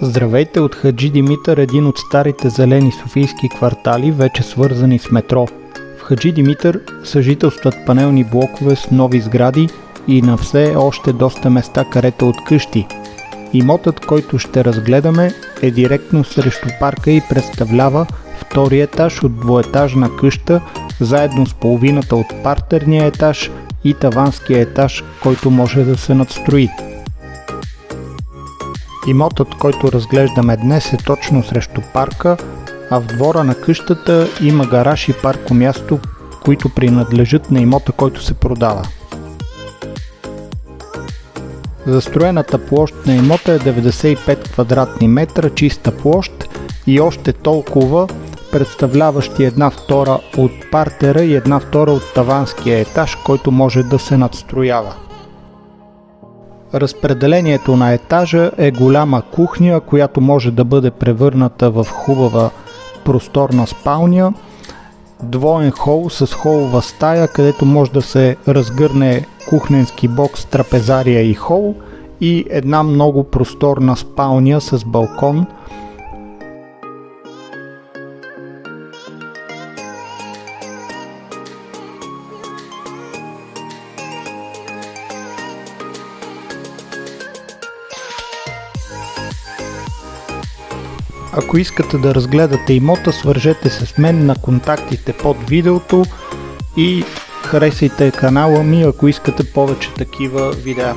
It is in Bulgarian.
Здравейте от Хаджи Димитър, един от старите зелени софийски квартали, вече свързани с метро. В Хаджи Димитър съжителстват панелни блокове с нови сгради и на все още доста места карета от къщи. Имотът, който ще разгледаме, е директно срещу парка и представлява втори етаж от двоетажна къща, заедно с половината от партерния етаж и таванския етаж, който може да се надстрои. Имотът, който разглеждаме днес, е точно срещу парка, а в двора на къщата има гараж и паркомясто, които принадлежат на имота, който се продава. Застроената площ на имота е 95 квадратни метра чиста площ и още толкова, представляващи една втора от партера и една втора от таванския етаж, който може да се надстроява. Разпределението на етажа е голяма кухня, която може да бъде превърната в хубава просторна спалня, двоен хол с холова стая, където може да се разгърне кухненски бокс, трапезария и хол, и една много просторна спалня с балкон. Ако искате да разгледате имота, свържете се с мен на контактите под видеото и харесайте канала ми, ако искате повече такива видеа.